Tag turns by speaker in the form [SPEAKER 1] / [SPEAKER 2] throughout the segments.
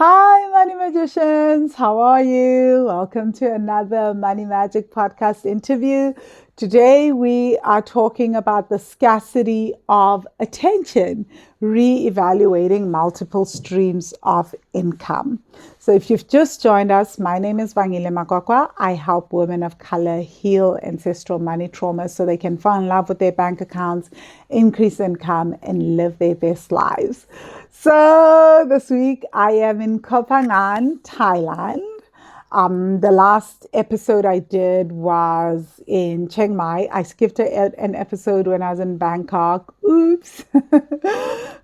[SPEAKER 1] Hi, Money Magicians. How are you? Welcome to another Money Magic podcast interview. Today, we are talking about the scarcity of attention, re-evaluating multiple streams of income. So, if you've just joined us, my name is Vangile. I help women of color heal ancestral money trauma so they can fall in love with their bank accounts, increase income, and live their best lives. So this week I am in Koh Phangan, Thailand. The last episode I did was in Chiang Mai. I skipped an episode when I was in Bangkok. Oops.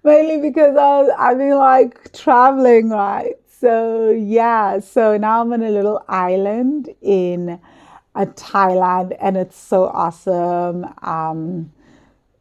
[SPEAKER 1] Mainly because I've been like traveling, right? So yeah, so now I'm on a little island in Thailand and it's so awesome.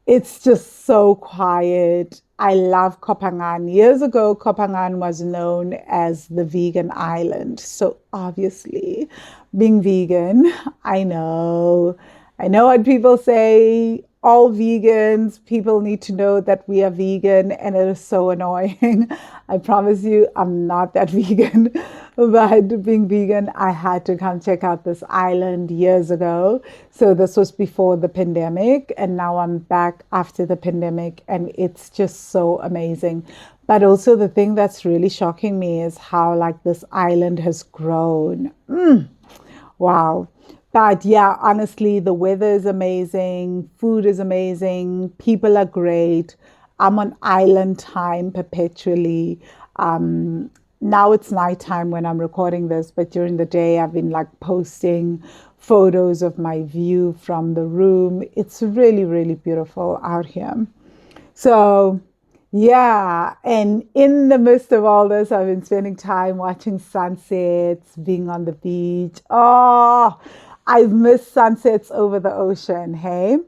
[SPEAKER 1] It's just so quiet. I love Koh Phangan. Years ago, Koh Phangan was known as the vegan island. So obviously, being vegan, I know. I know what people say. All vegans, people need to know that we are vegan, and it is so annoying. I promise you, I'm not that vegan. But being vegan, I had to come check out this island years ago. So this was before the pandemic, and now I'm back after the pandemic, and it's just so amazing. But also the thing that's really shocking me is how like this island has grown. Wow. But yeah, honestly, the weather is amazing, food is amazing, people are great. I'm on island time perpetually. Now it's nighttime when I'm recording this, but during the day I've been like posting photos of my view from the room. It's really, really beautiful out here. So, yeah, and in the midst of all this, I've been spending time watching sunsets, being on the beach. Oh, I've missed sunsets over the ocean, hey?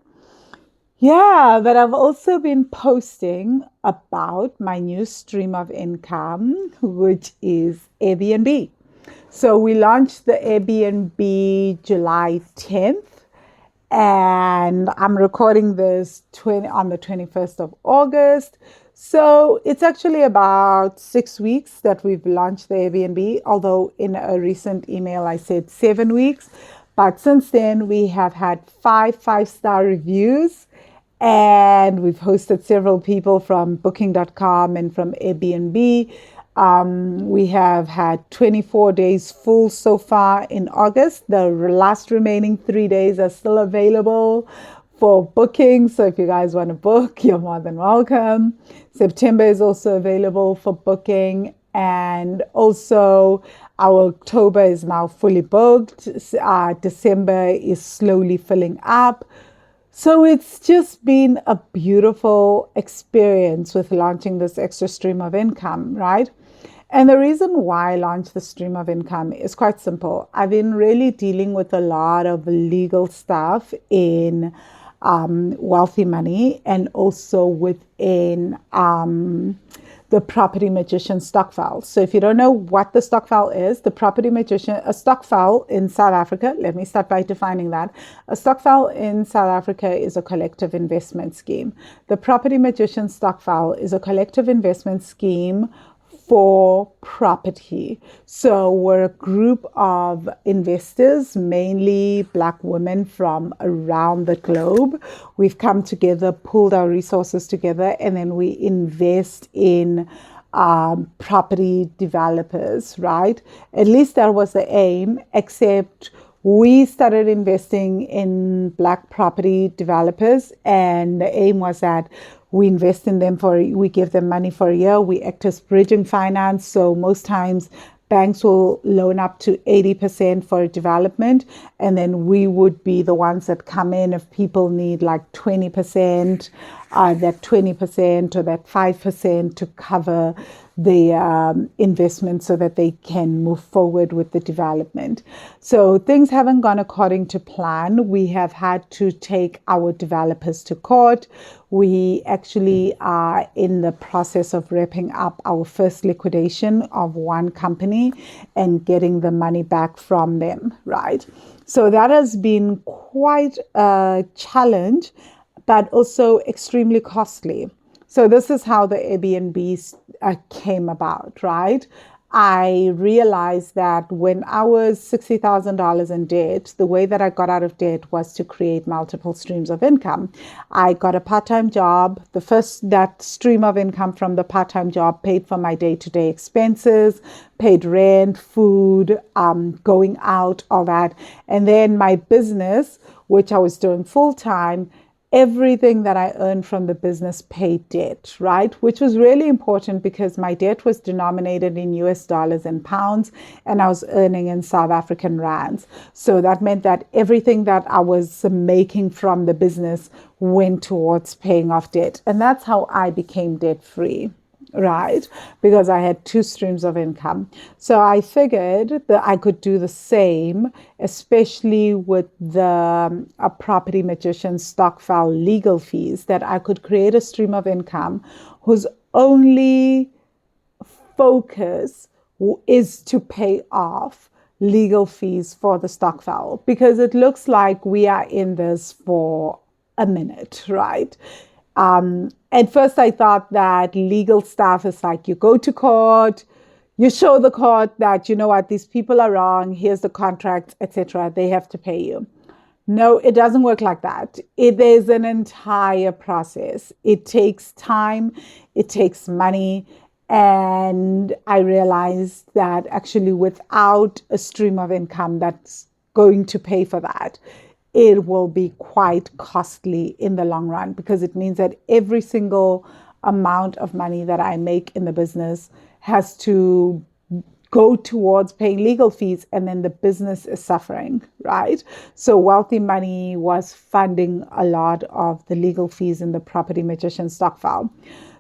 [SPEAKER 1] Yeah, but I've also been posting about my new stream of income, which is Airbnb. So we launched the Airbnb July 10th, and I'm recording this on the 21st of August. So it's actually about 6 weeks that we've launched the Airbnb, although in a recent email I said 7 weeks. But since then, we have had five-star reviews, and we've hosted several people from booking.com and from Airbnb. We have had 24 days full so far in August. The last remaining 3 days are still available for booking. So if you guys want to book, you're more than welcome. September is also available for booking. And also, our October is now fully booked. December is slowly filling up. So it's just been a beautiful experience with launching this extra stream of income, right? And the reason why I launched the stream of income is quite simple. I've been really dealing with a lot of legal stuff in wealthy money and also within the property magician stock file. So if you don't know what the stock file is, the property magician, a stock file in South Africa, let me start by defining that. A stock file in South Africa is a collective investment scheme. The property magician stock file is a collective investment scheme for property. So we're a group of investors, mainly Black women from around the globe. We've come together, pulled our resources together, and then we invest in property developers, right? At least that was the aim, except we started investing in Black property developers, and the aim was that we invest in them we give them money for a year. We act as bridging finance. So most times banks will loan up to 80% for a development. And then we would be the ones that come in if people need like 20%, that 20% or that 5% to cover the investment so that they can move forward with the development. So things haven't gone according to plan. We have had to take our developers to court. We actually are in the process of wrapping up our first liquidation of one company and getting the money back from them, right? So that has been quite a challenge, but also extremely costly. So this is how the Airbnb came about, right? I realized that when I was $60,000 in debt, the way that I got out of debt was to create multiple streams of income. I got a part-time job. That stream of income from the part-time job paid for my day-to-day expenses, paid rent, food, going out, all that. And then my business, which I was doing full-time, everything that I earned from the business paid debt, right? Which was really important because my debt was denominated in US dollars and pounds, and I was earning in South African rands. So that meant that everything that I was making from the business went towards paying off debt. And that's how I became debt free. Right, because I had two streams of income. So I figured that I could do the same, especially with the property magician stock file legal fees, that I could create a stream of income whose only focus is to pay off legal fees for the stock file, because it looks like we are in this for a minute, right? At first, I thought that legal stuff is like you go to court, you show the court that, you know what, these people are wrong, here's the contract, etc. They have to pay you. No, it doesn't work like that. It is an entire process. It takes time, it takes money. And I realized that actually without a stream of income that's going to pay for that, it will be quite costly in the long run, because it means that every single amount of money that I make in the business has to go towards paying legal fees, and then the business is suffering, right? So Wealthy Money was funding a lot of the legal fees in the property magician stock file.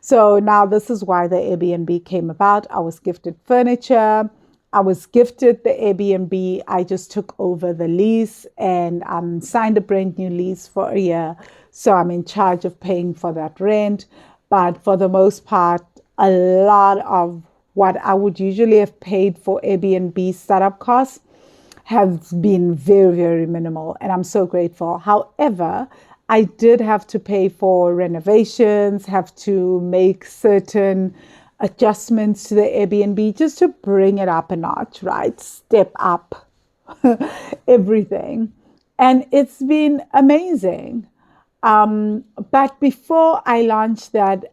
[SPEAKER 1] So now this is why the Airbnb came about. I was gifted furniture. I was gifted the Airbnb. I just took over the lease and signed a brand new lease for a year. So I'm in charge of paying for that rent. But for the most part, a lot of what I would usually have paid for Airbnb startup costs have been very, very minimal. And I'm so grateful. However, I did have to pay for renovations, have to make certain adjustments to the Airbnb just to bring it up a notch, right? Step up everything. And it's been amazing. But before I launched that,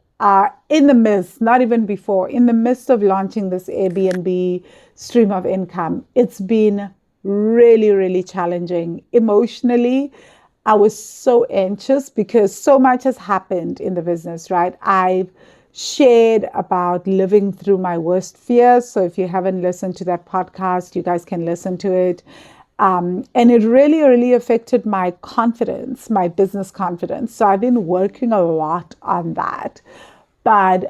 [SPEAKER 1] in the midst, not even before, in the midst of launching this Airbnb stream of income, it's been really, really challenging emotionally. I was so anxious because so much has happened in the business, right? I've shared about living through my worst fears. So if you haven't listened to that podcast, you guys can listen to it. And it really, really affected my confidence, my business confidence. So I've been working a lot on that. But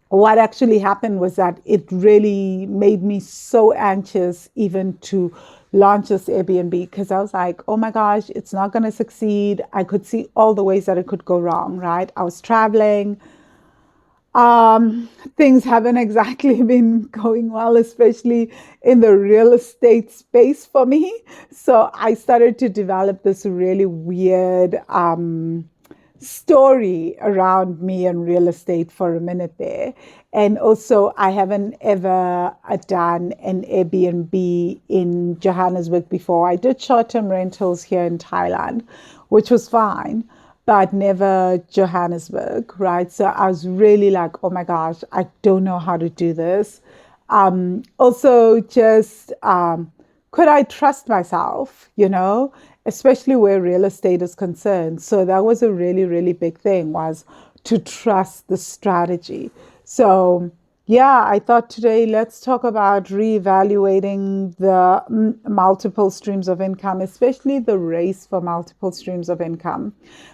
[SPEAKER 1] what actually happened was that it really made me so anxious even to launch this Airbnb, because I was like, oh my gosh, it's not going to succeed. I could see all the ways that it could go wrong, right? I was traveling. Things haven't exactly been going well, especially in the real estate space for me. So I started to develop this really weird story around me and real estate for a minute there. And also, I haven't ever done an Airbnb in Johannesburg before. I did short-term rentals here in Thailand, which was fine, but never Johannesburg, right? So I was really like, oh my gosh, I don't know how to do this. Also, just could I trust myself, especially where real estate is concerned. So that was a really, really big thing, was to trust the strategy. So yeah, I thought today let's talk about reevaluating the multiple streams of income, especially the race for multiple streams of income,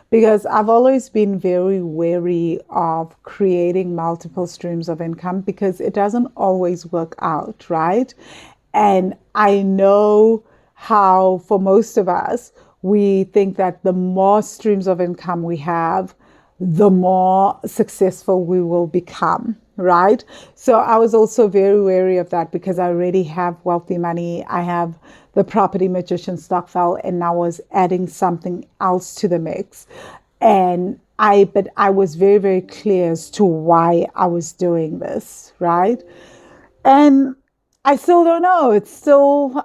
[SPEAKER 1] because I've always been very wary of creating multiple streams of income because it doesn't always work out, right? And I know how for most of us, we think that the more streams of income we have, the more successful we will become, right? So I was also very wary of that because I already have Wealthy Money. I have the Property Magician stock file, and I was adding something else to the mix. But I was very, very clear as to why I was doing this, right? And I still don't know.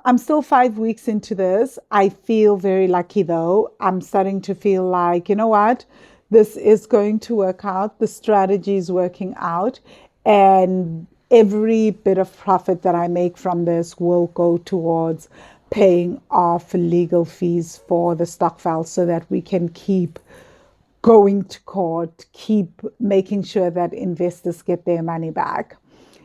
[SPEAKER 1] I'm still 5 weeks into this. I feel very lucky though. I'm starting to feel like, you know what? This is going to work out. The strategy is working out. And every bit of profit that I make from this will go towards paying off legal fees for the stock files so that we can keep going to court, keep making sure that investors get their money back.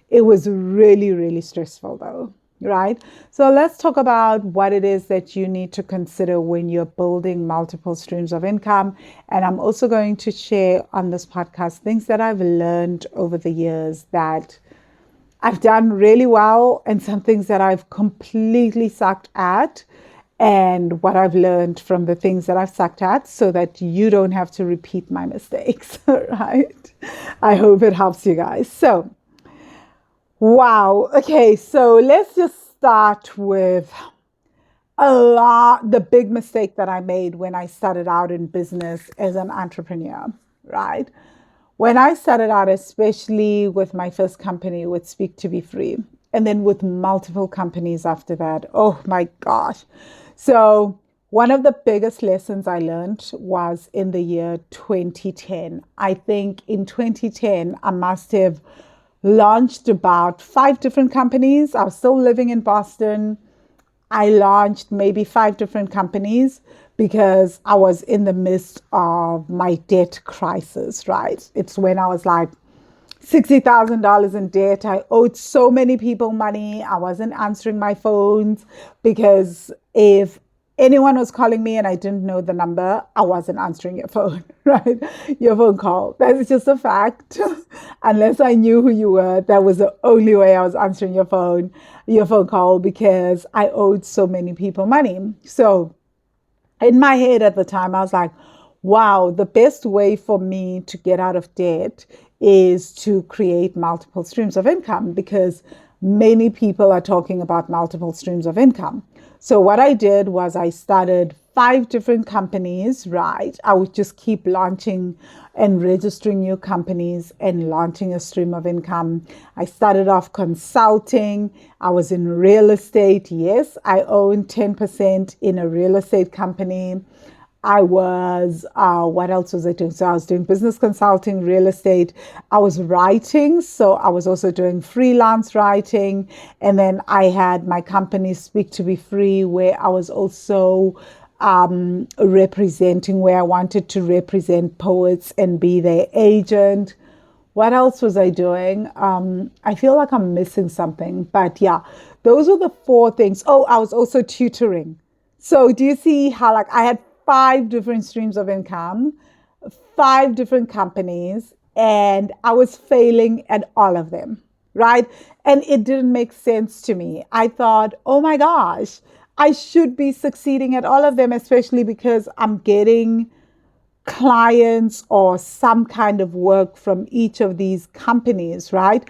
[SPEAKER 1] It was really, really stressful though, right? So let's talk about what it is that you need to consider when you're building multiple streams of income. And I'm also going to share on this podcast things that I've learned over the years that I've done really well and some things that I've completely sucked at, and what I've learned from the things that I've sucked at so that you don't have to repeat my mistakes, right? I hope it helps you guys. So, wow. Okay, so let's just start with the big mistake that I made when I started out in business as an entrepreneur, right? When I started out, especially with my first company with Speak to Be Free, and then with multiple companies after that, oh my gosh. So one of the biggest lessons I learned was in the year 2010. I think in 2010, I must have launched about 5 different companies. I was still living in Boston. I launched maybe 5 different companies because I was in the midst of my debt crisis, right? It's when I was like $60,000 in debt. I owed so many people money. I wasn't answering my phones because if anyone was calling me and I didn't know the number, I wasn't answering your phone, right? Your phone call. That's just a fact. Unless I knew who you were, that was the only way I was answering your phone call because I owed so many people money. So in my head at the time, I was like, wow, the best way for me to get out of debt is to create multiple streams of income because many people are talking about multiple streams of income. So what I did was I started 5 different companies, right? I would just keep launching and registering new companies and launching a stream of income. I started off consulting. I was in real estate. Yes, I owned 10% in a real estate company. I was, what else was I doing? So I was doing business consulting, real estate. I was writing. So I was also doing freelance writing. And then I had my company Speak to Be Free, where I was also representing, where I wanted to represent poets and be their agent. What else was I doing? I feel like I'm missing something, but yeah, those are the 4 things. Oh, I was also tutoring. So do you see how like I had 5 different streams of income, 5 different companies, and I was failing at all of them, right? And it didn't make sense to me. I thought, oh my gosh, I should be succeeding at all of them, especially because I'm getting clients or some kind of work from each of these companies, right?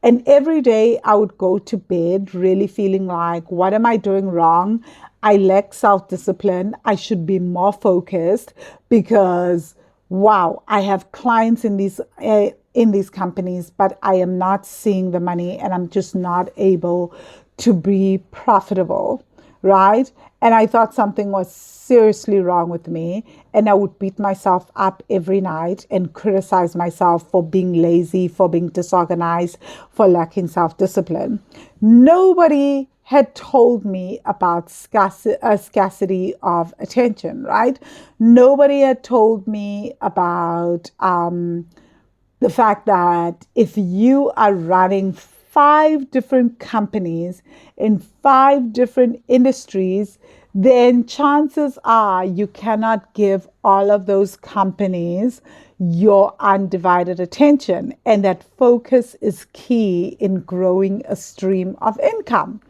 [SPEAKER 1] And every day I would go to bed really feeling like, what am I doing wrong? I lack self-discipline. I should be more focused because, wow, I have clients in these companies, but I am not seeing the money and I'm just not able to be profitable, right? And I thought something was seriously wrong with me. And I would beat myself up every night and criticize myself for being lazy, for being disorganized, for lacking self-discipline. Nobody had told me about scarcity of attention, right? Nobody had told me about the fact that if you are running 5 different companies in 5 different industries, then chances are you cannot give all of those companies your undivided attention. And that focus is key in growing a stream of income.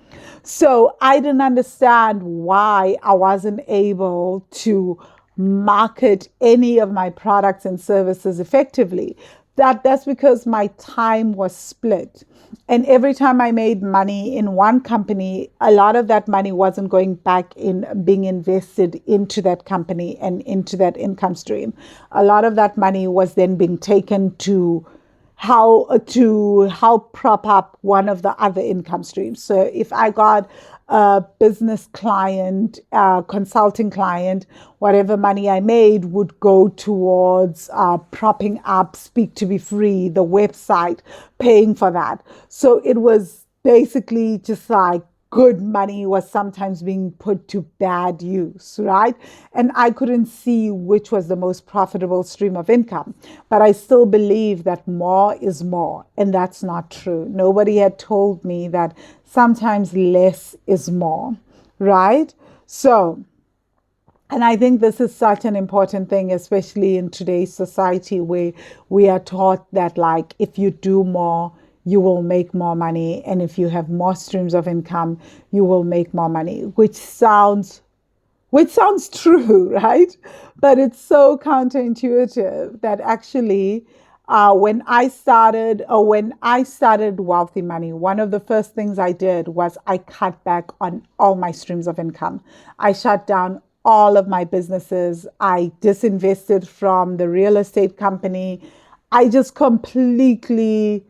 [SPEAKER 1] So I didn't understand why I wasn't able to market any of my products and services effectively. That's because my time was split. And every time I made money in one company, a lot of that money wasn't going back in being invested into that company and into that income stream. A lot of that money was then being taken to how to help prop up one of the other income streams. So if I got a business client, a consulting client, whatever money I made would go towards propping up Speak to Be Free, the website, paying for that. So it was basically just like good money was sometimes being put to bad use, right? And I couldn't see which was the most profitable stream of income. But I still believe that more is more. And that's not true. Nobody had told me that sometimes less is more, right? So, and I think this is such an important thing, especially in today's society where we are taught that, like, if you do more, you will make more money. And if you have more streams of income, you will make more money, which sounds true, right? But it's so counterintuitive that actually, when I started Wealthy Money, one of the first things I did was I cut back on all my streams of income. I shut down all of my businesses. I disinvested from the real estate company. I just completely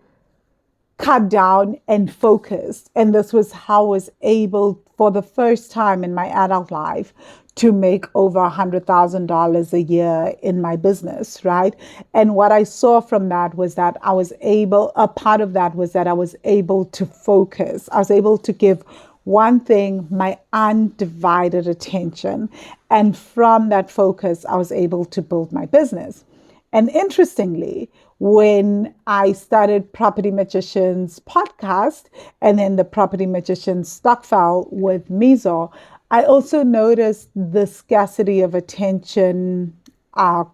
[SPEAKER 1] cut down and focused. And this was how I was able, for the first time in my adult life, to make over $100,000 a year in my business, right? And what I saw from that was that a part of that was that I was able to focus. I was able to give one thing my undivided attention. And from that focus, I was able to build my business. And interestingly, when I started Property Magicians podcast and then the Property Magicians stock fell with Mizo, I also noticed the scarcity of attention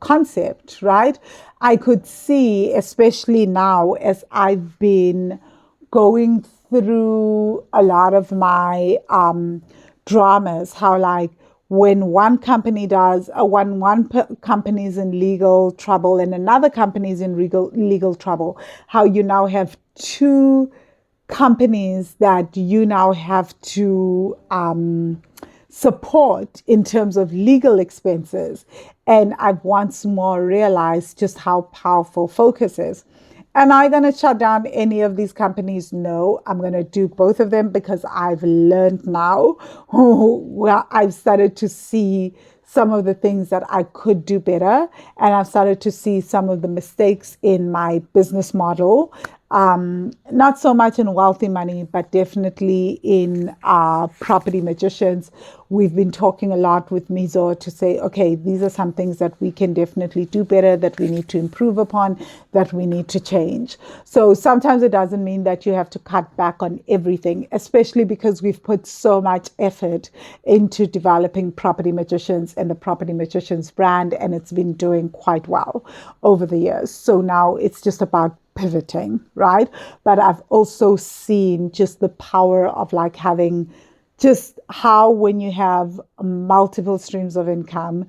[SPEAKER 1] concept, right? I could see, especially now as I've been going through a lot of my dramas, how like when company is in legal trouble and another company is in legal trouble, how you now have two companies that you now have to support in terms of legal expenses. And I've once more realized just how powerful focus is. Am I going to shut down any of these companies? No, I'm going to do both of them because I've learned now. Well, I've started to see some of the things that I could do better. And I've started to see some of the mistakes in my business model. Not so much in Wealthy Money, but definitely in Property Magicians. We've been talking a lot with Mizo to say, okay, these are some things that we can definitely do better, that we need to improve upon, that we need to change. So sometimes it doesn't mean that you have to cut back on everything, especially because we've put so much effort into developing Property Magicians and the Property Magicians brand, and it's been doing quite well over the years. So now it's just about pivoting, right? But I've also seen just the power of like having just how when you have multiple streams of income,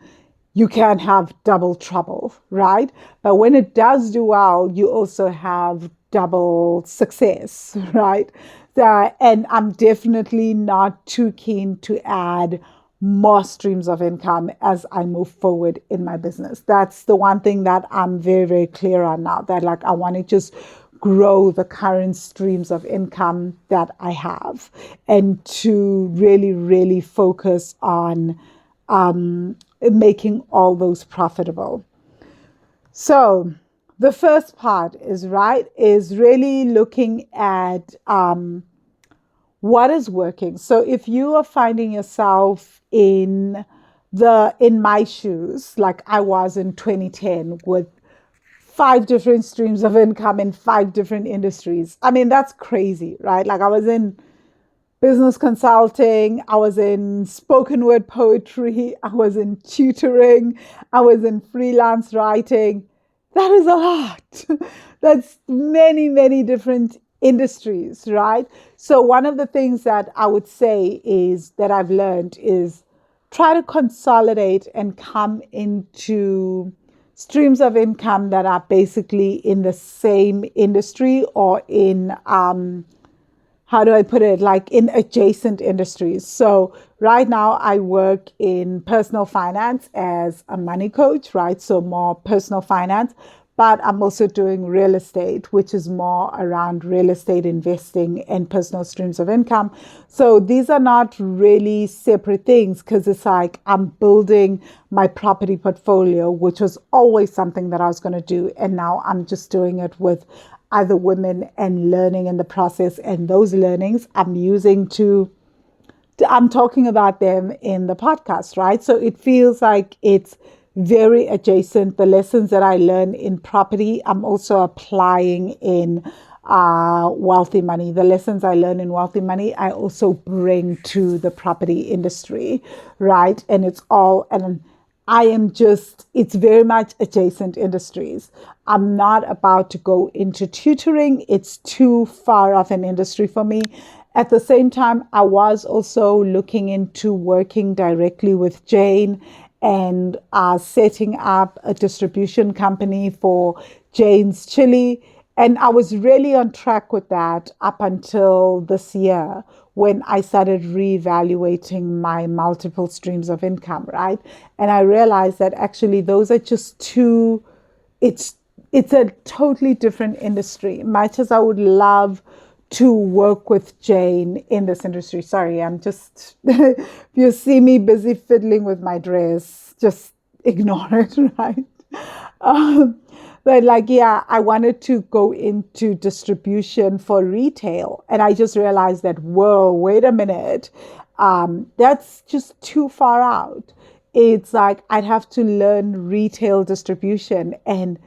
[SPEAKER 1] you can have double trouble, right? But when it does do well, you also have double success, right? And I'm definitely not too keen to add more streams of income as I move forward in my business. That's the one thing that I'm very, very clear on now, that like I want to just grow the current streams of income that I have and to really, really focus on making all those profitable. So the first part is really looking at what is working. So if you are finding yourself in my shoes, like I was in 2010 with 5 different streams of income in 5 different industries. I mean, that's crazy, right? Like I was in business consulting, I was in spoken word poetry, I was in tutoring, I was in freelance writing. That is a lot. That's many, many different industries, right? So one of the things that I would say is that I've learned is try to consolidate and come into streams of income that are basically in the same industry or in how do I put it, like in adjacent industries. So right now I work in personal finance as a money coach, right? So more personal finance. but I'm also doing real estate, which is more around real estate investing and personal streams of income. So these are not really separate things because it's like I'm building my property portfolio, which was always something that I was going to do. And now I'm just doing it with other women and learning in the process. And those learnings I'm using I'm talking about them in the podcast, right? So it feels like it's very adjacent. The lessons that I learn in property, I'm also applying in wealthy money. The lessons I learn in wealthy money, I also bring to the property industry, right? And it's very much adjacent industries. I'm not about to go into tutoring. It's too far off an industry for me. At the same time, I was also looking into working directly with Jane and setting up a distribution company for Jane's Chili. And I was really on track with that up until this year when I started reevaluating my multiple streams of income, right? And I realized that actually those are just two, it's it's a totally different industry. Much as I would love to work with Jane in this industry. Sorry, I'm just, if you see me busy fiddling with my dress, just ignore it, right? Um, but like, yeah, I wanted to go into distribution for retail. And I just realized that, whoa, wait a minute. That's just too far out. It's like I'd have to learn retail distribution, and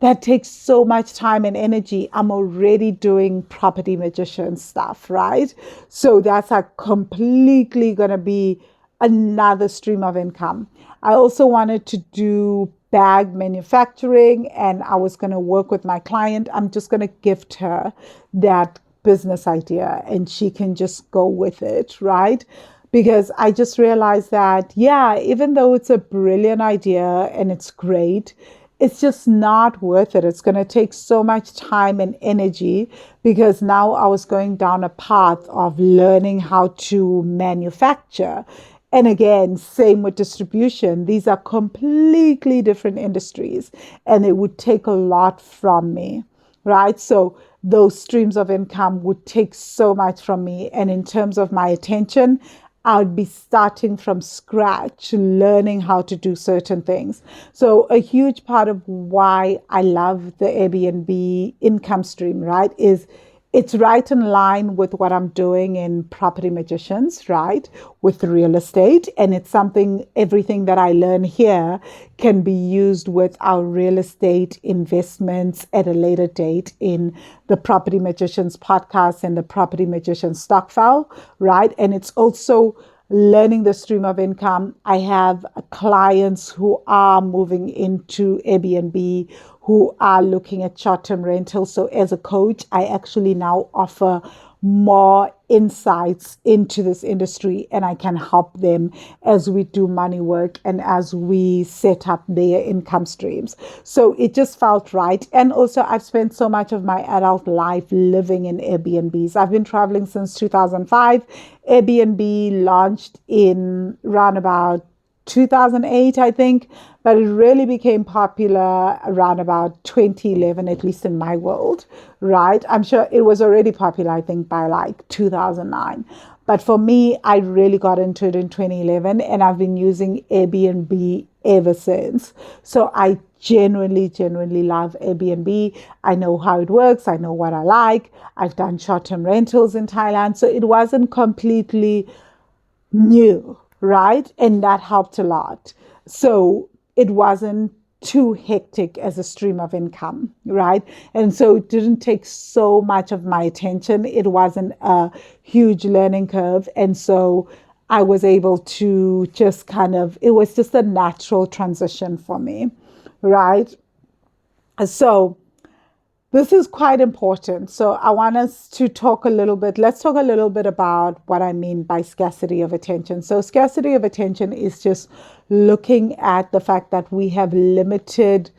[SPEAKER 1] that takes so much time and energy. I'm already doing property magician stuff, right? So that's like completely going to be another stream of income. I also wanted to do bag manufacturing, and I was going to work with my client. I'm just going to gift her that business idea and she can just go with it, right? Because I just realized that, yeah, even though it's a brilliant idea and it's great, it's just not worth it. It's going to take so much time and energy because now I was going down a path of learning how to manufacture. And again, same with distribution. These are completely different industries and it would take a lot from me, right? So those streams of income would take so much from me. And in terms of my attention, I would be starting from scratch, learning how to do certain things. So a huge part of why I love the Airbnb income stream, right, is it's right in line with what I'm doing in Property Magicians, right, with real estate. And it's something, everything that I learn here can be used with our real estate investments at a later date in the Property Magicians podcast and the Property Magicians stock file, right? And it's also learning the stream of income. I have clients who are moving into Airbnb, who are looking at short-term rentals. So as a coach, I actually now offer more insights into this industry and I can help them as we do money work and as we set up their income streams. So it just felt right. And also I've spent so much of my adult life living in Airbnbs. I've been traveling since 2005. Airbnb launched in around about 2008, I think, but it really became popular around about 2011, at least in my world, right? I'm sure it was already popular, I think, by like 2009. But for me, I really got into it in 2011 and I've been using Airbnb ever since. So I genuinely love Airbnb. I know how it works. I know what I like. I've done short-term rentals in Thailand. So it wasn't completely new, right? And that helped a lot. So it wasn't too hectic as a stream of income, right? And so it didn't take so much of my attention. It wasn't a huge learning curve. And so I was able to just it was just a natural transition for me, right? So this is quite important. So I want us to let's talk a little bit about what I mean by scarcity of attention. So scarcity of attention is just looking at the fact that we have limited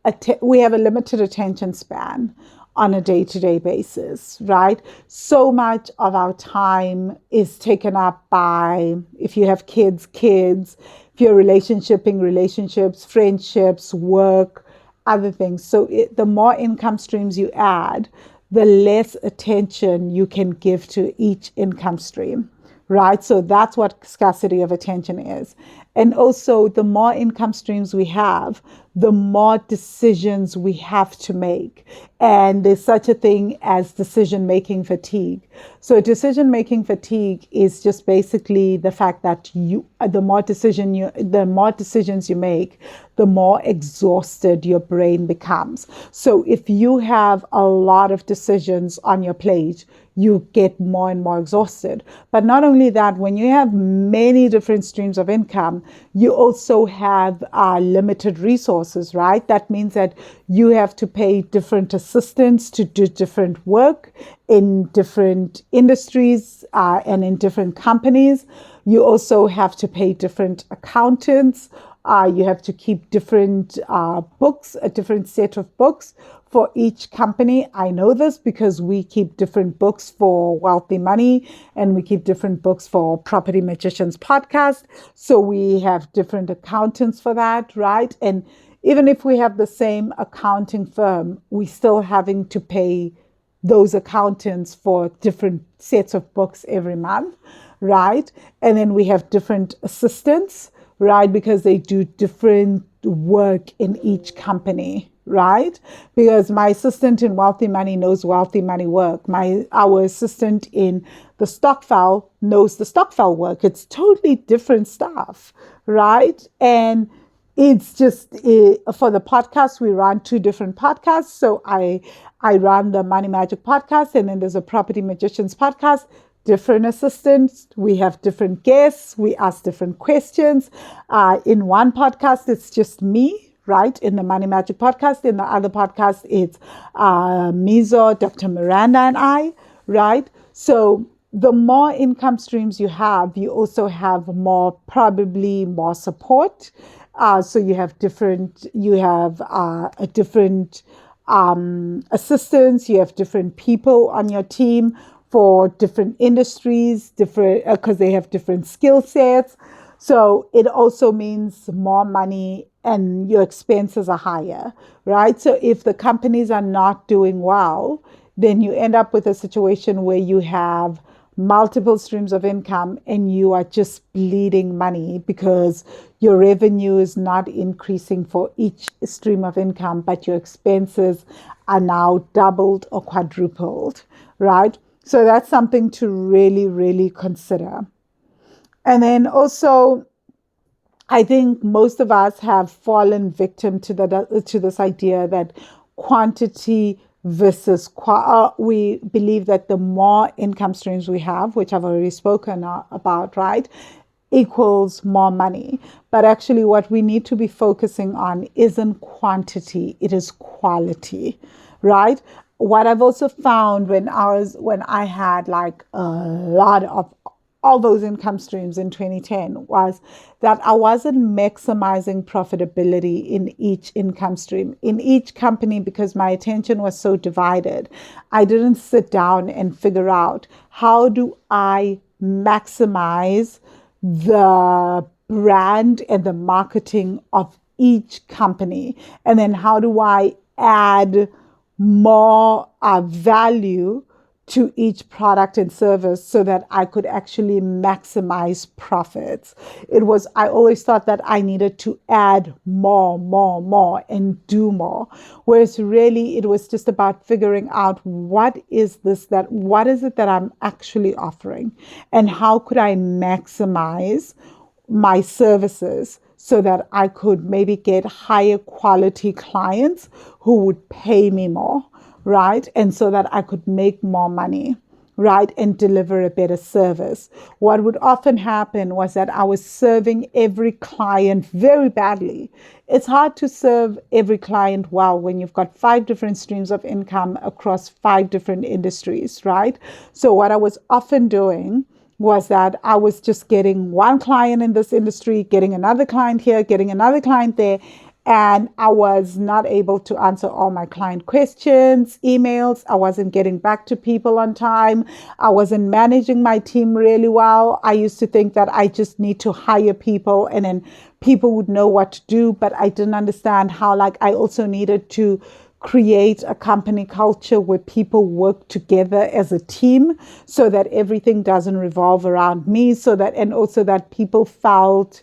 [SPEAKER 1] attention span on a day-to-day basis, right? So much of our time is taken up by, if you have kids, if if you're relationshiping, relationships, friendships, work, other things. So the more income streams you add, the less attention you can give to each income stream, right? So that's what scarcity of attention is. And also, the more income streams we have, the more decisions we have to make. And there's such a thing as decision making fatigue. So decision making fatigue is just basically the fact that the more decisions you make, the more exhausted your brain becomes. So if you have a lot of decisions on your plate, you get more and more exhausted. But not only that, when you have many different streams of income, you also have limited resources, right? That means that you have to pay different assistants to do different work in different industries and in different companies. You also have to pay different accountants. You have to keep different books, a different set of books for each company. I know this because we keep different books for Wealthy Money and we keep different books for Property Magicians podcast. So we have different accountants for that, right? And even if we have the same accounting firm, we still having to pay those accountants for different sets of books every month, right? And then we have different assistants, right? Because they do different work in each company, right? Because my assistant in Wealthy Money knows Wealthy Money work. Our assistant in the stock file knows the stock file work. It's totally different stuff, right? And it's just for the podcast, we run two different podcasts. So I run the Money Magic podcast, and then there's a Property Magicians podcast. Different assistants, we have different guests, we ask different questions. In one podcast, it's just me, right? In the Money Magic podcast. In the other podcast, it's Mizo, Dr. Miranda, and I, right? So the more income streams you have, you also have probably more support. So you have different assistants, you have different people on your team for different industries, because they have different skill sets. So it also means more money and your expenses are higher, right? So if the companies are not doing well, then you end up with a situation where you have multiple streams of income and you are just bleeding money because your revenue is not increasing for each stream of income, but your expenses are now doubled or quadrupled, right? So that's something to really, really consider. And then also, I think most of us have fallen victim to this idea that quantity versus we believe that the more income streams we have, which I've already spoken about, right, equals more money. But actually what we need to be focusing on isn't quantity, it is quality, right? What I've also found when I had like a lot of all those income streams in 2010 was that I wasn't maximizing profitability in each income stream, in each company, because my attention was so divided. I didn't sit down and figure out, how do I maximize the brand and the marketing of each company? And then how do I add more value to each product and service so that I could actually maximize profits? I always thought that I needed to add more and do more. Whereas really it was just about figuring out what is it that I'm actually offering and how could I maximize my services so that I could maybe get higher quality clients who would pay me more, right? And so that I could make more money, right? And deliver a better service. What would often happen was that I was serving every client very badly. It's hard to serve every client well when you've got 5 different streams of income across 5 different industries, right? So what I was often doing was that I was just getting one client in this industry, getting another client here, getting another client there, And I was not able to answer all my client questions, emails. I wasn't getting back to people on time. I wasn't managing my team really well. I used to think that I just need to hire people and then people would know what to do. But I didn't understand how, like, I also needed to create a company culture where people work together as a team so that everything doesn't revolve around me, so that, and also that people felt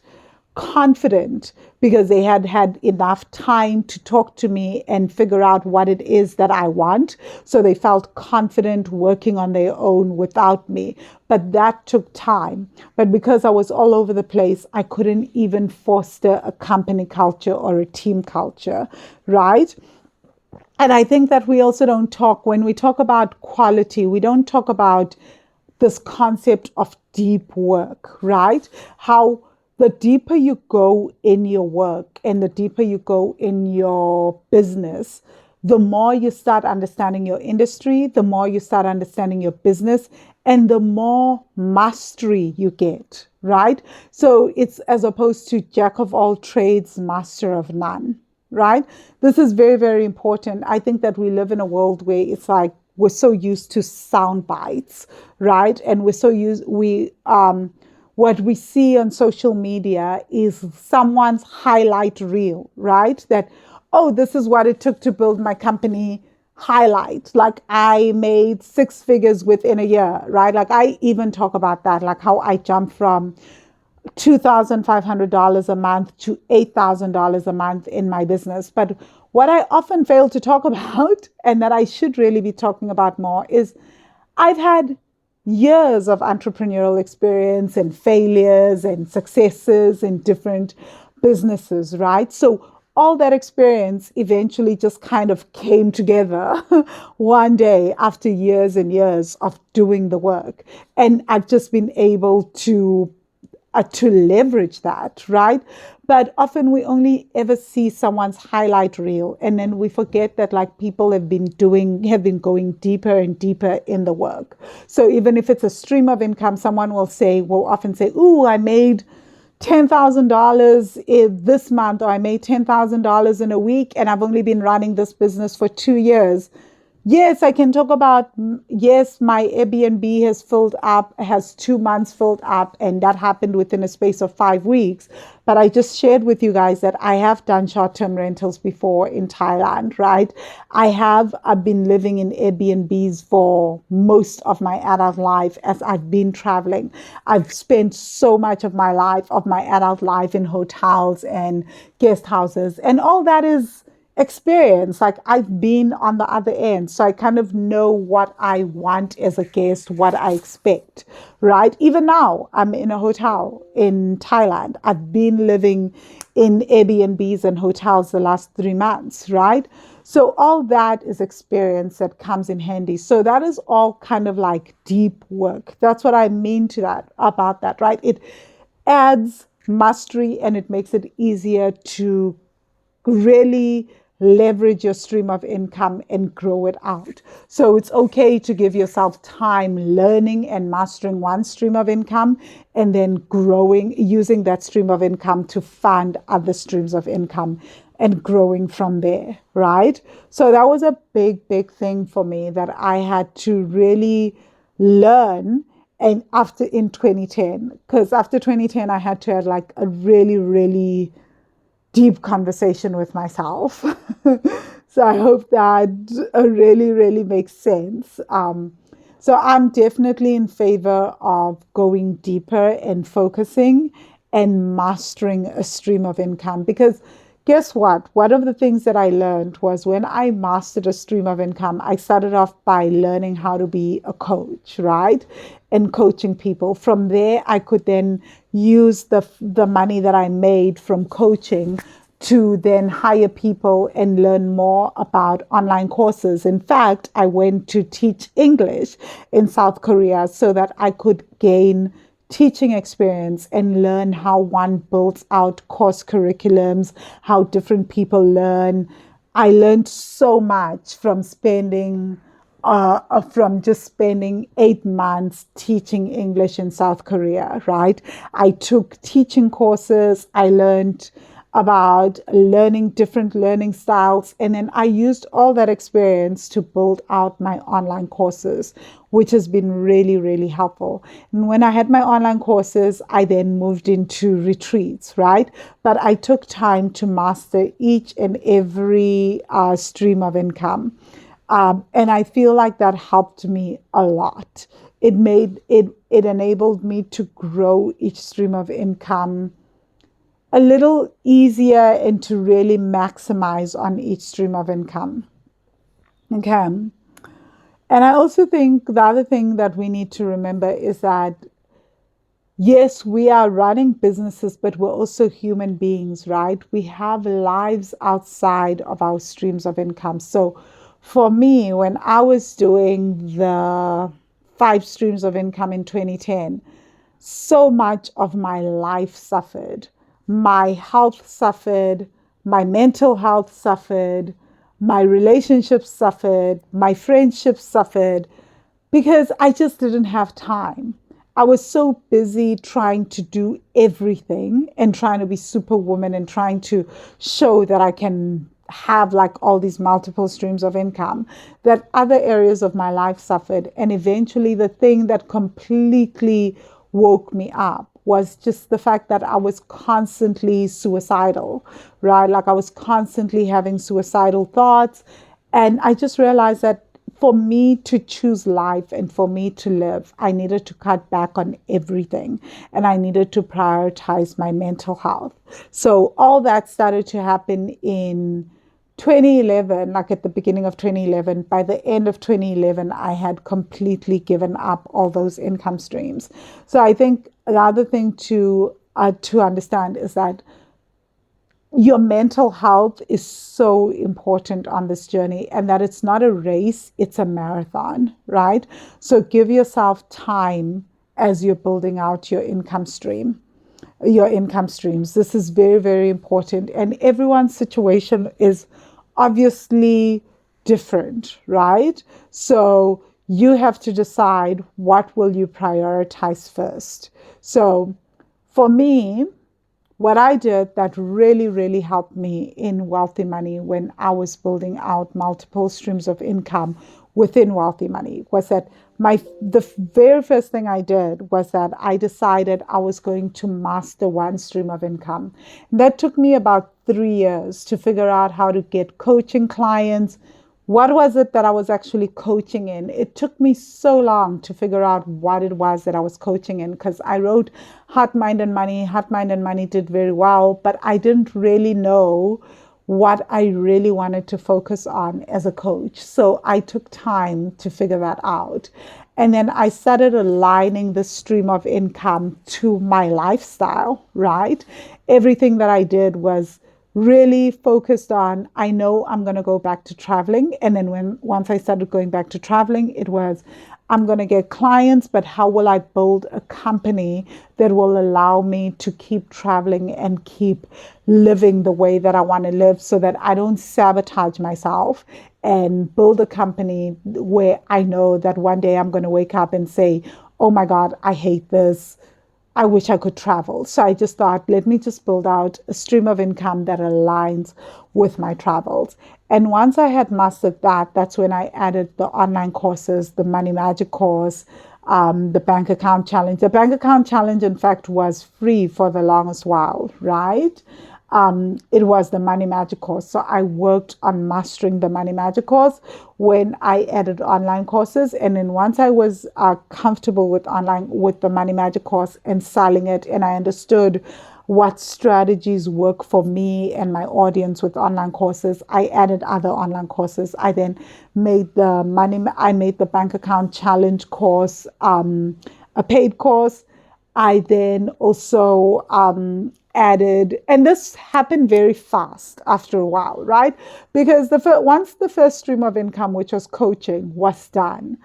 [SPEAKER 1] confident because they had had enough time to talk to me and figure out what it is that I want. So they felt confident working on their own without me. But that took time. But because I was all over the place, I couldn't even foster a company culture or a team culture, right? And I think that we also don't talk, when we talk about quality, we don't talk about this concept of deep work, right? How the deeper you go in your work and the deeper you go in your business, the more you start understanding your industry, the more you start understanding your business, and the more mastery you get, right? So it's as opposed to jack of all trades, master of none, right? This is very, very important. I think that we live in a world where it's like we're so used to sound bites, right? And we're so used, what we see on social media is someone's highlight reel, right? That, oh, this is what it took to build my company highlight. Like I made 6 figures within a year, right? Like I even talk about that, like how I jumped from $2,500 a month to $8,000 a month in my business. But what I often fail to talk about, and that I should really be talking about more, is I've had years of entrepreneurial experience and failures and successes in different businesses, right? So all that experience eventually just kind of came together one day after years and years of doing the work. And I've just been able to leverage that, right? But often we only ever see someone's highlight reel, and then we forget that like people have been going deeper and deeper in the work. So even if it's a stream of income, someone will often say, "Ooh, I made $10,000 this month, or I made $10,000 in a week, and I've only been running this business for 2 years." Yes, I can talk about, yes, my Airbnb has 2 months filled up, and that happened within a space of 5 weeks. But I just shared with you guys that I have done short-term rentals before in Thailand, right? I've been living in Airbnbs for most of my adult life as I've been traveling. I've spent so much of my adult life in hotels and guest houses, and all that is experience. Like I've been on the other end, so I kind of know what I want as a guest, what I expect, right? Even now I'm in a hotel in Thailand. I've been living in Airbnbs and hotels the last 3 months, right? So all that is experience that comes in handy. So that is all kind of like deep work. That's what I mean about that, right? It adds mastery and it makes it easier to really leverage your stream of income and grow it out. So it's okay to give yourself time learning and mastering one stream of income and then using that stream of income to fund other streams of income and growing from there, right? So that was a big, big thing for me that I had to really learn. And in 2010, because after 2010, I had to have like a really, really deep conversation with myself. So I hope that really, really makes sense. So I'm definitely in favor of going deeper and focusing and mastering a stream of income, because guess what? One of the things that I learned was when I mastered a stream of income, I started off by learning how to be a coach, right? And coaching people. From there, I could then use the money that I made from coaching to then hire people and learn more about online courses. In fact, I went to teach English in South Korea so that I could gain teaching experience and learn how one builds out course curriculums, how different people learn. I learned so much from just spending 8 months teaching English in South Korea, right? I took teaching courses. I learned about learning different learning styles. And then I used all that experience to build out my online courses, which has been really, really helpful. And when I had my online courses, I then moved into retreats, right? But I took time to master each and every stream of income. And I feel like that helped me a lot. It enabled me to grow each stream of income a little easier and to really maximize on each stream of income. Okay. And I also think the other thing that we need to remember is that, yes, we are running businesses, but we're also human beings, right? We have lives outside of our streams of income. So for me, when I was doing the 5 streams of income in 2010, so much of my life suffered. My health suffered, my mental health suffered, my relationships suffered, my friendships suffered because I just didn't have time. I was so busy trying to do everything and trying to be superwoman and trying to show that I can have like all these multiple streams of income that other areas of my life suffered. And eventually the thing that completely woke me up was just the fact that I was constantly suicidal, right? Like I was constantly having suicidal thoughts. And I just realized that for me to choose life and for me to live, I needed to cut back on everything and I needed to prioritize my mental health. So all that started to happen in 2011, like at the beginning of 2011. By the end of 2011, I had completely given up all those income streams. So I think the other thing to understand is that your mental health is so important on this journey, and that it's not a race, it's a marathon, right? So give yourself time as you're building out your income streams. This is very, very important. And everyone's situation is obviously different, right? So you have to decide what will you prioritize first. So for me, what I did that really, really helped me in Wealthy Money when I was building out multiple streams of income within Wealthy Money was that the very first thing I did was that I decided I was going to master one stream of income. And that took me about 3 years to figure out how to get coaching clients. What was it that I was actually coaching in? It took me so long to figure out what it was that I was coaching in because I wrote Heart, Mind, and Money. Heart, Mind, and Money did very well, but I didn't really know what I really wanted to focus on as a coach. So I took time to figure that out. And then I started aligning the stream of income to my lifestyle, right? Everything that I did was really focused on, I know I'm going to go back to traveling. And then once I started going back to traveling, it was, I'm going to get clients, but how will I build a company that will allow me to keep traveling and keep living the way that I want to live so that I don't sabotage myself and build a company where I know that one day I'm going to wake up and say, oh my God, I hate this. I wish I could travel. So I just thought, let me just build out a stream of income that aligns with my travels. And once I had mastered that, that's when I added the online courses, the Money Magic course, the bank account challenge. The bank account challenge, in fact, was free for the longest while, right? It was the Money Magic course. So I worked on mastering the Money Magic course when I added online courses. And then once I was comfortable with the Money Magic course and selling it, and I understood what strategies work for me and my audience with online courses, I added other online courses. I then made the bank account challenge course a paid course. I then also added, and this happened very fast after a while, right? Because once the first stream of income, which was coaching, was done,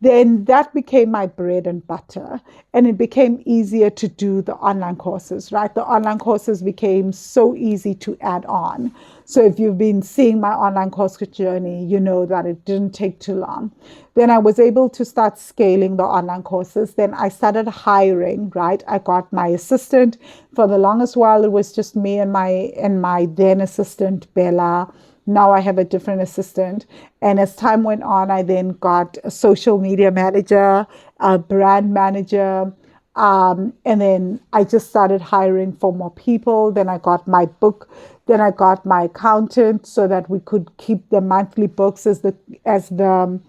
[SPEAKER 1] then that became my bread and butter. And it became easier to do the online courses, right? The online courses became so easy to add on. So if you've been seeing my online course journey, you know that it didn't take too long. Then I was able to start scaling the online courses. Then I started hiring, right? I got my assistant. For the longest while, it was just me and my then assistant, Bella. Now I have a different assistant. And as time went on, I then got a social media manager, a brand manager. And then I just started hiring for more people. Then I got my book. Then I got my accountant so that we could keep the monthly books as the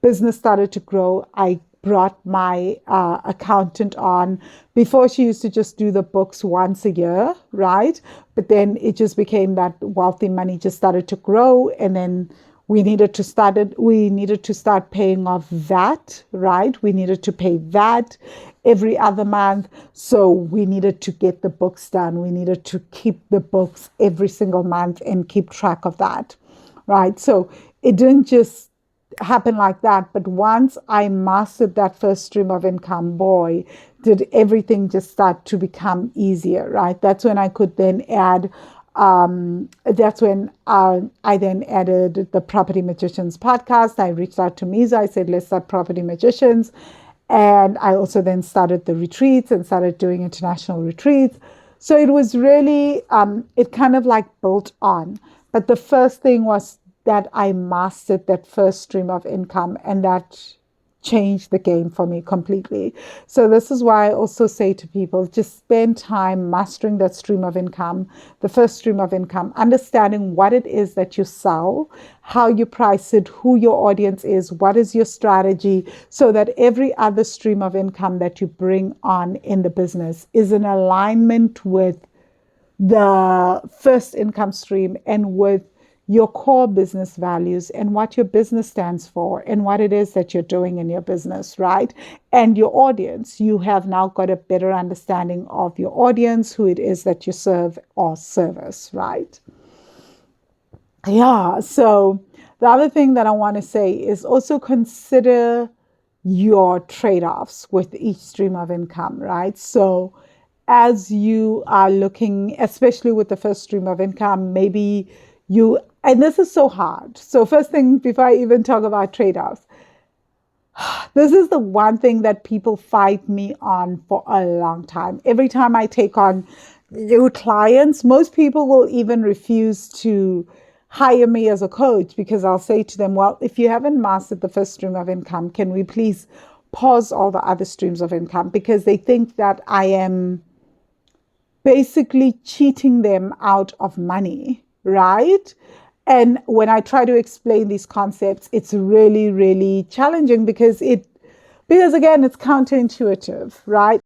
[SPEAKER 1] business started to grow. I brought my accountant on. Before, she used to just do the books once a year, right? But then it just became that wealthy money just started to grow, and then we needed to start paying off that, right? We needed to pay that every other month. So we needed to get the books done. We needed to keep the books every single month and keep track of that, right? So it didn't just happen like that. But once I mastered that first stream of income, boy, did everything just start to become easier, right? That's when I could then add, that's when I then added the Property Magicians podcast. I reached out to Misa. I said, let's start Property Magicians. And I also then started the retreats and started doing international retreats. So it was really, it kind of like built on. But the first thing was that I mastered that first stream of income, and that changed the game for me completely. So this is why I also say to people, just spend time mastering that stream of income, the first stream of income, understanding what it is that you sell, how you price it, who your audience is, what is your strategy, so that every other stream of income that you bring on in the business is in alignment with the first income stream and with your core business values and what your business stands for and what it is that you're doing in your business, right? And your audience. You have now got a better understanding of your audience, who it is that you serve or service, right? Yeah. So the other thing that I want to say is also consider your trade-offs with each stream of income, right? So as you are looking, especially with the first stream of income, maybe and this is so hard. So first thing, before I even talk about trade-offs, this is the one thing that people fight me on for a long time. Every time I take on new clients, most people will even refuse to hire me as a coach, because I'll say to them, well, if you haven't mastered the first stream of income, can we please pause all the other streams of income? Because they think that I am basically cheating them out of money, right? And when I try to explain these concepts, it's really, really challenging because again, it's counterintuitive, right?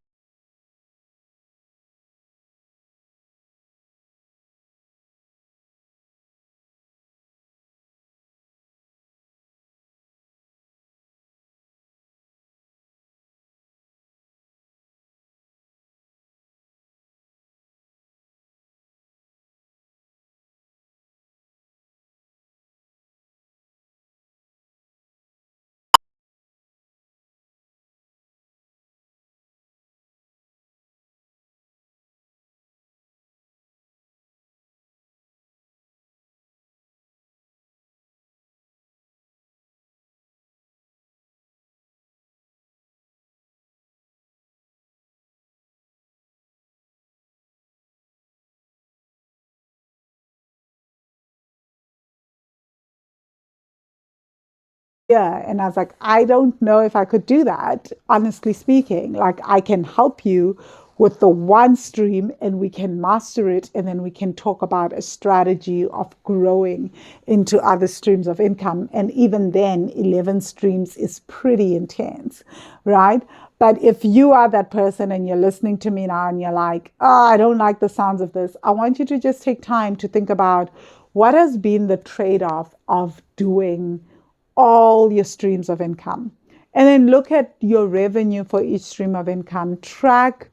[SPEAKER 1] Yeah. And I was like, I don't know if I could do that, honestly speaking. Like, I can help you with the one stream and we can master it. And then we can talk about a strategy of growing into other streams of income. And even then, 11 streams is pretty intense, right? But if you are that person and you're listening to me now and you're like, oh, I don't like the sounds of this, I want you to just take time to think about what has been the trade off of doing all your streams of income. And then look at your revenue for each stream of income. Track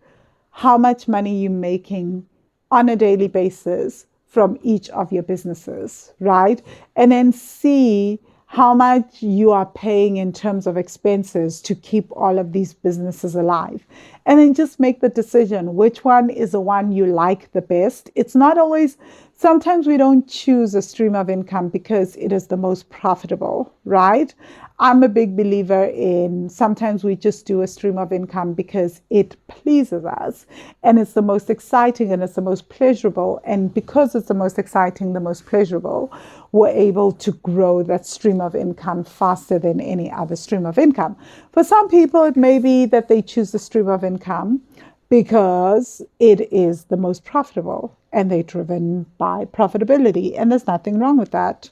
[SPEAKER 1] how much money you're making on a daily basis from each of your businesses, right? And then see how much you are paying in terms of expenses to keep all of these businesses alive. And then just make the decision which one is the one you like the best. It's not always, sometimes we don't choose a stream of income because it is the most profitable, right? I'm a big believer in sometimes we just do a stream of income because it pleases us and it's the most exciting and it's the most pleasurable. And because it's the most exciting, the most pleasurable, we're able to grow that stream of income faster than any other stream of income. For some people, it may be that they choose the stream of income because it is the most profitable and they're driven by profitability. And there's nothing wrong with that,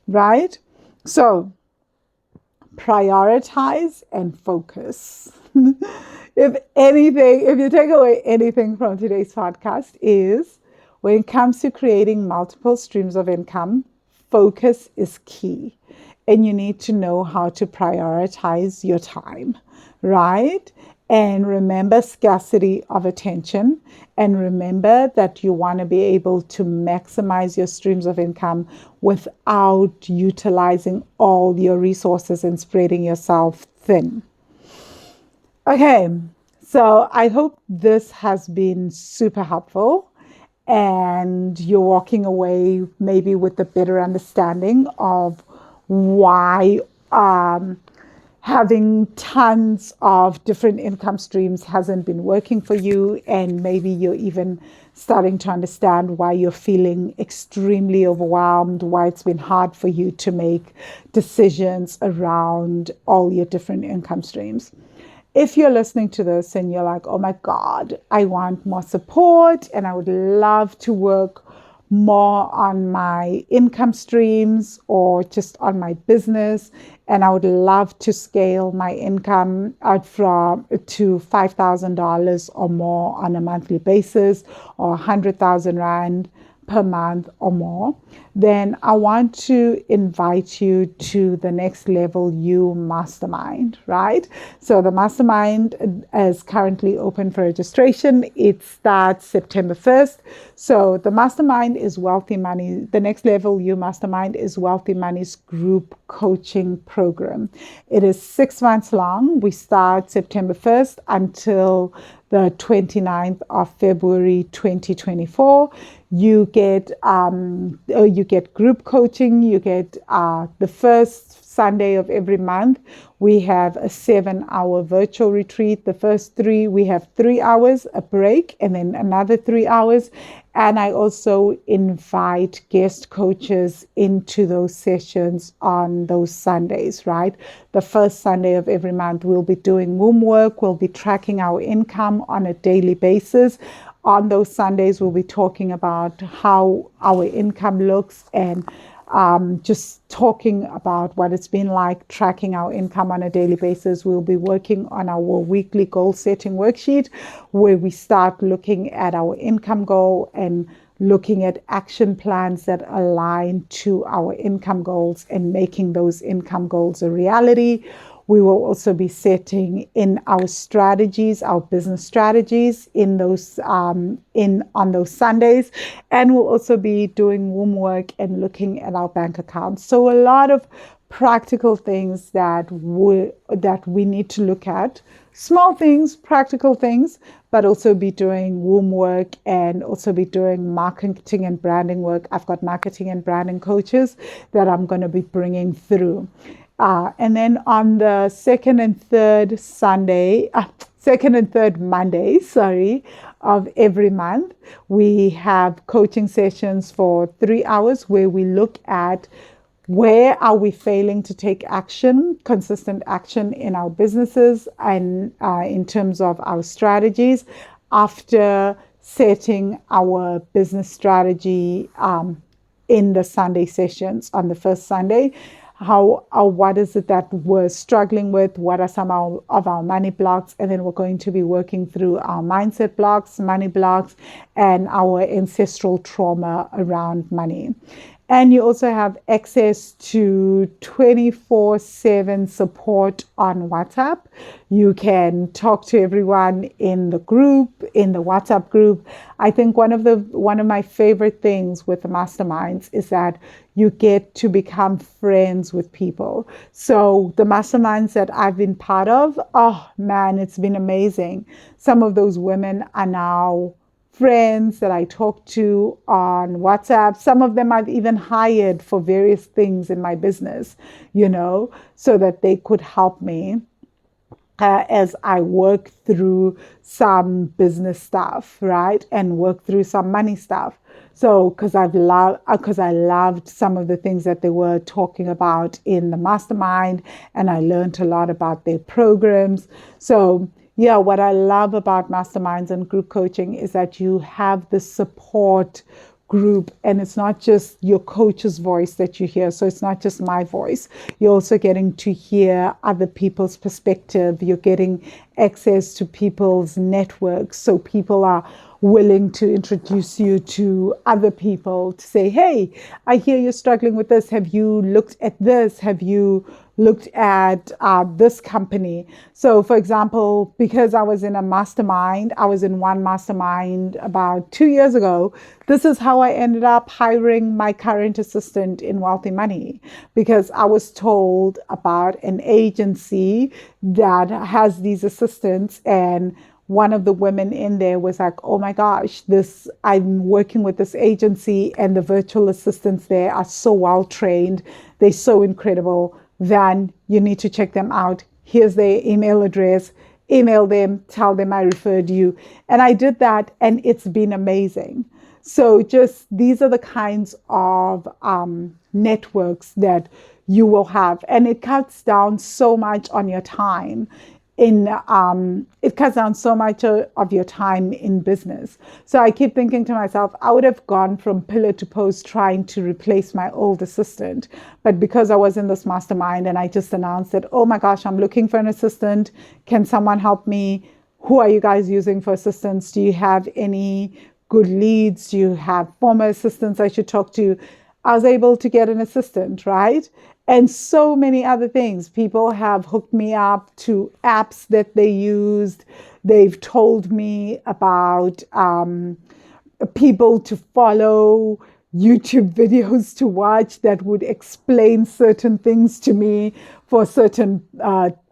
[SPEAKER 1] right? So, prioritize and focus. If anything, if you take away anything from today's podcast, is when it comes to creating multiple streams of income, focus is key. And you need to know how to prioritize your time, right? And remember scarcity of attention. And remember that you want to be able to maximize your streams of income without utilizing all your resources and spreading yourself thin. Okay, so I hope this has been super helpful and you're walking away maybe with a better understanding of why having tons of different income streams hasn't been working for you. And maybe you're even starting to understand why you're feeling extremely overwhelmed, why it's been hard for you to make decisions around all your different income streams. If you're listening to this and you're like, oh my God, I want more support and I would love to work more on my income streams or just on my business, and I would love to scale my income out from to $5,000 or more on a monthly basis, or 100,000 Rand per month or more, then I want to invite you to the Next Level You Mastermind, right? So the Mastermind is currently open for registration. It starts September 1st. So the Mastermind is Wealthy Money. The Next Level You Mastermind is Wealthy Money's group coaching program. It is 6 months long. We start September 1st until the 29th of February 2024. You get group coaching. You get the first Sunday of every month. We have a 7-hour virtual retreat. The first 3, we have 3 hours, a break, and then another 3 hours. And I also invite guest coaches into those sessions on those Sundays, right? The first Sunday of every month, we'll be doing womb work. We'll be tracking our income on a daily basis. On those Sundays, we'll be talking about how our income looks and just talking about what it's been like tracking our income on a daily basis. We'll be working on our weekly goal setting worksheet where we start looking at our income goal and looking at action plans that align to our income goals and making those income goals a reality. We will also be setting in our strategies, our business strategies in those on those Sundays, and we'll also be doing womb work and looking at our bank accounts. So a lot of practical things that we need to look at. Small things, practical things, but also be doing womb work and also be doing marketing and branding work. I've got marketing and branding coaches that I'm going to be bringing through. And then on the second and third Monday, of every month, we have coaching sessions for 3 hours where we look at where are we failing to take action, consistent action in our businesses and in terms of our strategies after setting our business strategy in the Sunday sessions on the first Sunday. What is it that we're struggling with? What are some of our money blocks? And then we're going to be working through our mindset blocks, money blocks, and our ancestral trauma around money. And you also have access to 24/7 support on WhatsApp. You can talk to everyone in the group, in the WhatsApp group. I think one of my favorite things with the masterminds is that you get to become friends with people. So the masterminds that I've been part of, oh man, it's been amazing. Some of those women are now friends that I talk to on WhatsApp. Some of them I've even hired for various things in my business, so that they could help me as I work through some business stuff, right? And work through some money stuff. So, because I loved some of the things that they were talking about in the mastermind, and I learned a lot about their programs. So, yeah, what I love about masterminds and group coaching is that you have the support group, and it's not just your coach's voice that you hear. So it's not just my voice. You're also getting to hear other people's perspective. You're getting access to people's networks. So people are willing to introduce you to other people to say, hey, I hear you're struggling with this. Have you looked at this? Have you looked at this company? So, for example, because I was in one mastermind about 2 years ago. This is how I ended up hiring my current assistant in Wealthy Money, because I was told about an agency that has these assistants, and one of the women in there was like, oh my gosh, I'm working with this agency, and the virtual assistants there are so well trained. They're so incredible. Van, you need to check them out. Here's their email address. Email them, tell them I referred you. And I did that, and it's been amazing. So just these are the kinds of networks that you will have. And it cuts down so much on your time. It cuts down so much of your time in business. So I keep thinking to myself, I would have gone from pillar to post trying to replace my old assistant. But because I was in this mastermind and I just announced that, oh my gosh, I'm looking for an assistant. Can someone help me? Who are you guys using for assistants? Do you have any good leads? Do you have former assistants I should talk to? I was able to get an assistant, right? And so many other things. People have hooked me up to apps that they used. They've told me about people to follow, YouTube videos to watch that would explain certain things to me for certain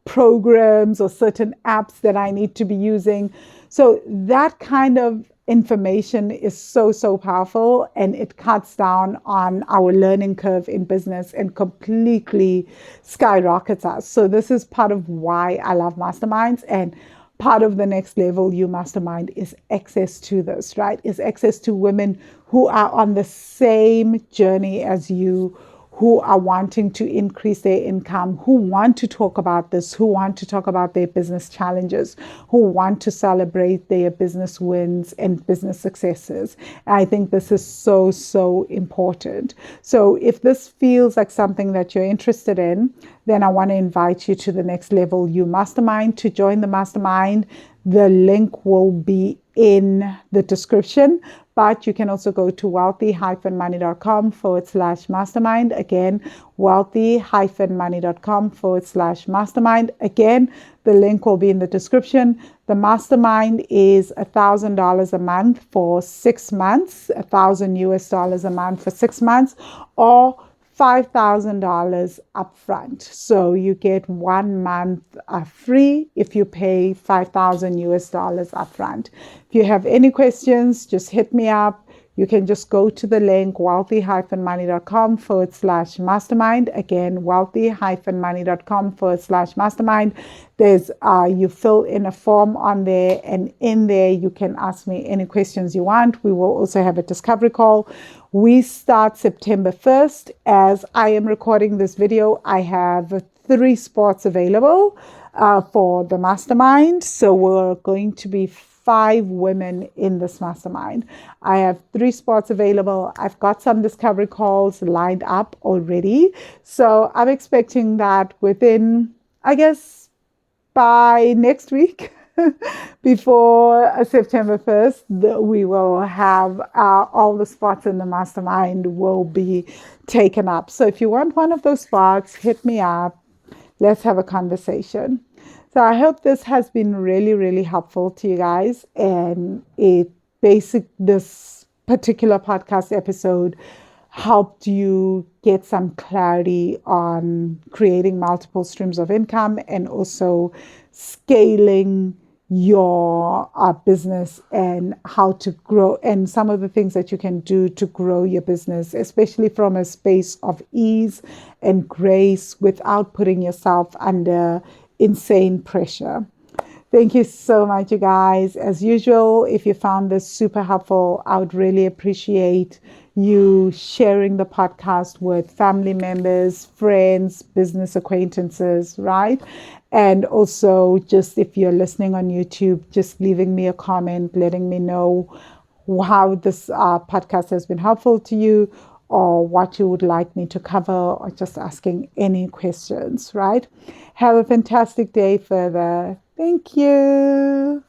[SPEAKER 1] programs or certain apps that I need to be using. So that kind of information is so powerful, and it cuts down on our learning curve in business and completely skyrockets us. So this is part of why I love masterminds, and part of the next level you mastermind is access to this, right? Is access to women who are on the same journey as you, who are wanting to increase their income, who want to talk about this, who want to talk about their business challenges, who want to celebrate their business wins and business successes. And I think this is so important. So if this feels like something that you're interested in, then I want to invite you to the Next Level You Mastermind. To join the mastermind, the link will be in the description, but you can also go to wealthy-money.com/mastermind. Again, wealthy-money.com/mastermind. Again, the link will be in the description. The mastermind is $1,000 a month for 6 months, $1,000 a month for 6 months, or $5,000 upfront. So you get 1 month free if you pay $5,000 upfront. If you have any questions, just hit me up. You can just go to the link wealthy-money.com/mastermind. Again, wealthy-money.com/mastermind. There's you fill in a form on there, and in there you can ask me any questions you want. We will also have a discovery call. We start September 1st. As I am recording this video, I have 3 spots available for the mastermind. So we're going to be 5 women in this mastermind. I have 3 spots available. I've got some discovery calls lined up already. So I'm expecting that within, I guess, by next week, before September 1st, we will have all the spots in the mastermind will be taken up. So if you want one of those spots, hit me up. Let's have a conversation. So I hope this has been really, really helpful to you guys. And this particular podcast episode helped you get some clarity on creating multiple streams of income and also scaling your business and how to grow and some of the things that you can do to grow your business, especially from a space of ease and grace without putting yourself under insane pressure. Thank you so much, you guys. As usual, if you found this super helpful, I would really appreciate you sharing the podcast with family members, friends, business acquaintances, right? And also, just if you're listening on YouTube, just leaving me a comment, letting me know how this podcast has been helpful to you or what you would like me to cover or just asking any questions, right? Have a fantastic day further. Thank you.